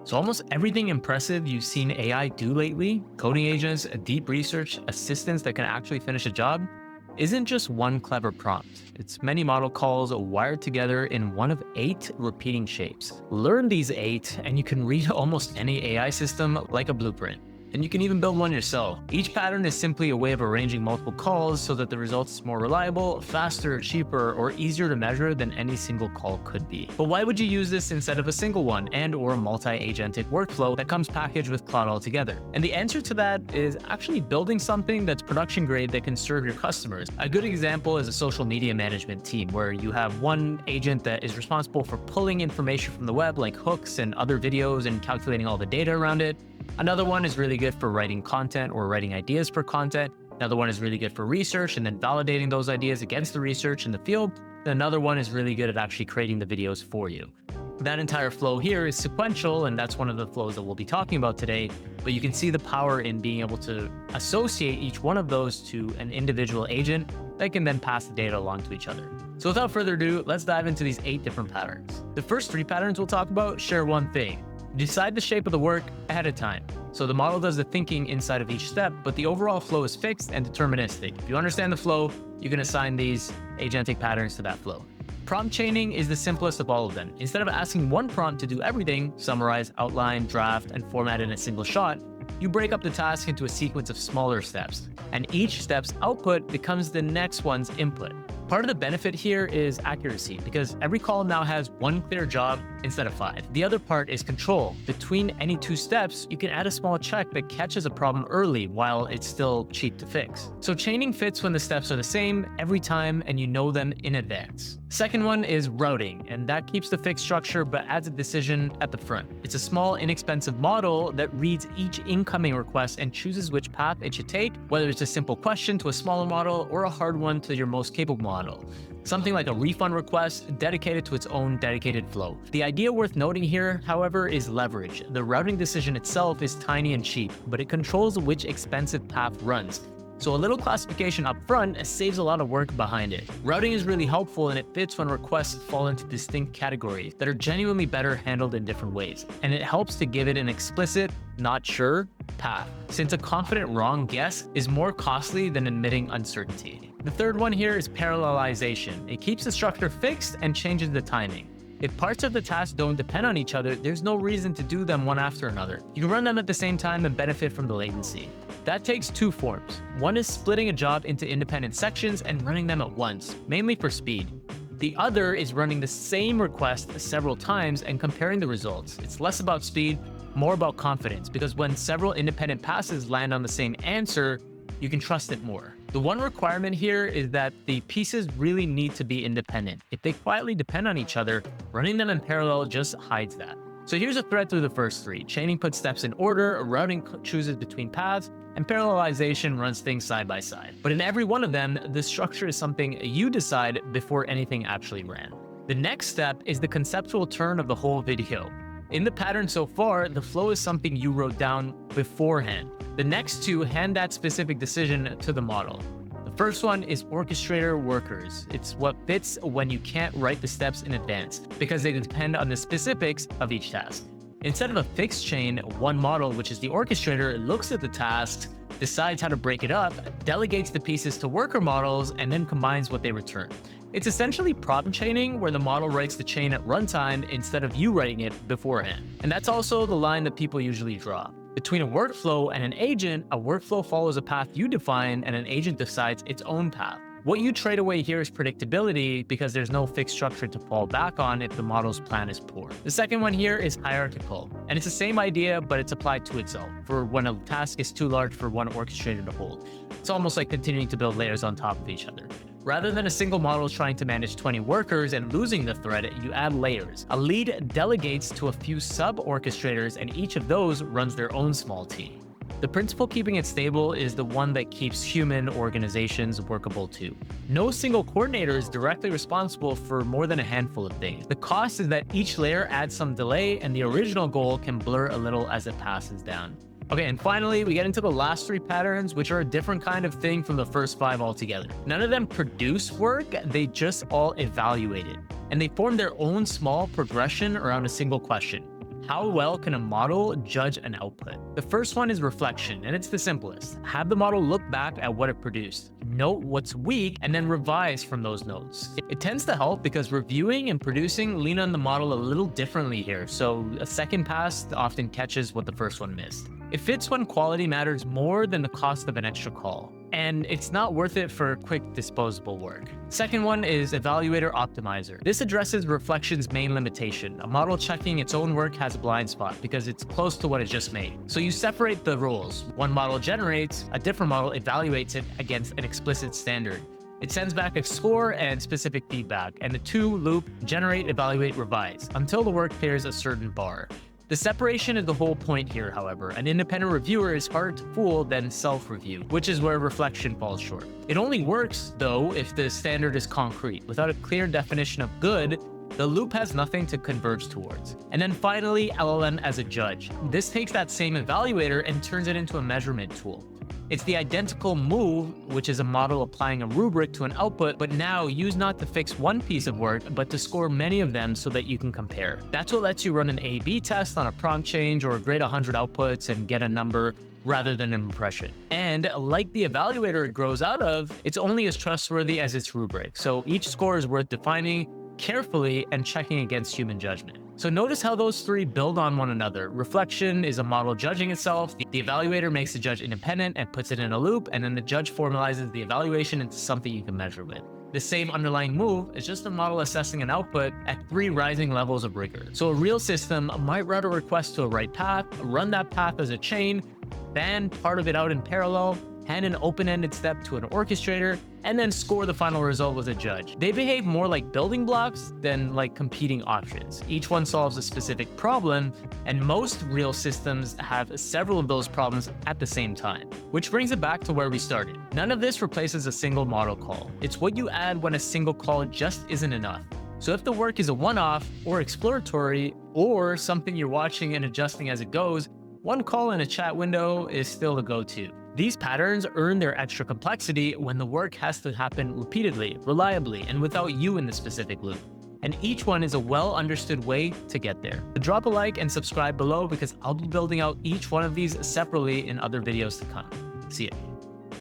So almost everything impressive you've seen AI do lately, coding agents, deep research, assistants that can actually finish a job, isn't just one clever prompt. It's many model calls wired together in one of 8 repeating shapes. Learn these 8 and you can read almost any AI system like a blueprint. And you can even build one yourself. Each pattern is simply a way of arranging multiple calls so that the result is more reliable, faster, cheaper, or easier to measure than any single call could be. But why would you use this instead of a single one and/or multi-agentic workflow that comes packaged with Cloud altogether? And the answer to that is actually building something that's production grade that can serve your customers. A good example is a social media management team where you have one agent that is responsible for pulling information from the web like hooks and other videos and calculating all the data around it. Another one is really good for writing content or writing ideas for content. Another one is really good for research and then validating those ideas against the research in the field. And another one is really good at actually creating the videos for you. That entire flow here is sequential, and that's one of the flows that we'll be talking about today. But you can see the power in being able to associate each one of those to an individual agent that can then pass the data along to each other. So without further ado, let's dive into these 8 different patterns. The first 3 patterns we'll talk about share one thing. Decide the shape of the work ahead of time. So the model does the thinking inside of each step, but the overall flow is fixed and deterministic. If you understand the flow, you can assign these agentic patterns to that flow. Prompt chaining is the simplest of all of them. Instead of asking one prompt to do everything, summarize, outline, draft, and format in a single shot, you break up the task into a sequence of smaller steps, and each step's output becomes the next one's input. Part of the benefit here is accuracy, because every call now has one clear job instead of 5. The other part is control. Between any 2 steps, you can add a small check that catches a problem early while it's still cheap to fix. So chaining fits when the steps are the same every time and you know them in advance. Second one is routing, and that keeps the fixed structure but adds a decision at the front. It's a small, inexpensive model that reads each incoming request and chooses which path it should take, whether it's a simple question to a smaller model or a hard one to your most capable model. Something like a refund request dedicated to its own dedicated flow. The idea worth noting here, however, is leverage. The routing decision itself is tiny and cheap, but it controls which expensive path runs. So a little classification up front saves a lot of work behind it. Routing is really helpful and it fits when requests fall into distinct categories that are genuinely better handled in different ways. And it helps to give it an explicit, not sure, path, since a confident wrong guess is more costly than admitting uncertainty. The third one here is parallelization. It keeps the structure fixed and changes the timing. If parts of the task don't depend on each other, there's no reason to do them one after another. You can run them at the same time and benefit from the latency. That takes 2 forms. One is splitting a job into independent sections and running them at once, mainly for speed. The other is running the same request several times and comparing the results. It's less about speed, more about confidence, because when several independent passes land on the same answer, you can trust it more. The one requirement here is that the pieces really need to be independent. If they quietly depend on each other, running them in parallel just hides that. So here's a thread through the first 3. Chaining puts steps in order, routing chooses between paths, and parallelization runs things side by side. But in every one of them, the structure is something you decide before anything actually ran. The next step is the conceptual turn of the whole video. In the pattern so far, the flow is something you wrote down beforehand. The next 2 hand that specific decision to the model. The first one is Orchestrator Workers. It's what fits when you can't write the steps in advance, because they depend on the specifics of each task. Instead of a fixed chain, one model, which is the orchestrator, looks at the task, decides how to break it up, delegates the pieces to worker models, and then combines what they return. It's essentially prompt chaining, where the model writes the chain at runtime instead of you writing it beforehand. And that's also the line that people usually draw. Between a workflow and an agent, a workflow follows a path you define and an agent decides its own path. What you trade away here is predictability, because there's no fixed structure to fall back on if the model's plan is poor. The second one here is hierarchical, and it's the same idea, but it's applied to itself, for when a task is too large for one orchestrator to hold. It's almost like continuing to build layers on top of each other. Rather than a single model trying to manage 20 workers and losing the thread, you add layers. A lead delegates to a few sub-orchestrators, and each of those runs their own small team. The principle keeping it stable is the one that keeps human organizations workable too. No single coordinator is directly responsible for more than a handful of things. The cost is that each layer adds some delay, and the original goal can blur a little as it passes down. Okay, and finally, we get into the last 3 patterns, which are a different kind of thing from the first 5 altogether. None of them produce work, they just all evaluate it. And they form their own small progression around a single question. How well can a model judge an output? The first one is reflection, and it's the simplest. Have the model look back at what it produced, note what's weak, and then revise from those notes. It tends to help because reviewing and producing lean on the model a little differently here, so a second pass often catches what the first one missed. It fits when quality matters more than the cost of an extra call, and it's not worth it for quick disposable work. Second one is Evaluator Optimizer. This addresses reflection's main limitation. A model checking its own work has a blind spot because it's close to what it just made. So you separate the roles. One model generates, a different model evaluates it against an explicit standard. It sends back a score and specific feedback, and the two loop generate, evaluate, revise until the work clears a certain bar. The separation is the whole point here, however. An independent reviewer is harder to fool than self-review, which is where reflection falls short. It only works, though, if the standard is concrete. Without a clear definition of good, the loop has nothing to converge towards. And then finally, LLM as a judge. This takes that same evaluator and turns it into a measurement tool. It's the identical move, which is a model applying a rubric to an output, but now used not to fix one piece of work, but to score many of them so that you can compare. That's what lets you run an A/B test on a prompt change or grade 100 outputs and get a number rather than an impression. And like the evaluator it grows out of, it's only as trustworthy as its rubric. So each score is worth defining carefully and checking against human judgment. So notice how those three build on one another. Reflection is a model judging itself. The evaluator makes the judge independent and puts it in a loop, and then the judge formalizes the evaluation into something you can measure with. The same underlying move is just a model assessing an output at 3 rising levels of rigor. So a real system might route a request to a right path, run that path as a chain, ban part of it out in parallel, hand an open-ended step to an orchestrator, and then score the final result with a judge. They behave more like building blocks than like competing options. Each one solves a specific problem, and most real systems have several of those problems at the same time. Which brings it back to where we started. None of this replaces a single model call. It's what you add when a single call just isn't enough. So if the work is a one-off or exploratory or something you're watching and adjusting as it goes, one call in a chat window is still the go-to. These patterns earn their extra complexity when the work has to happen repeatedly, reliably, and without you in the specific loop. And each one is a well-understood way to get there. Drop a like and subscribe below because I'll be building out each one of these separately in other videos to come. See ya.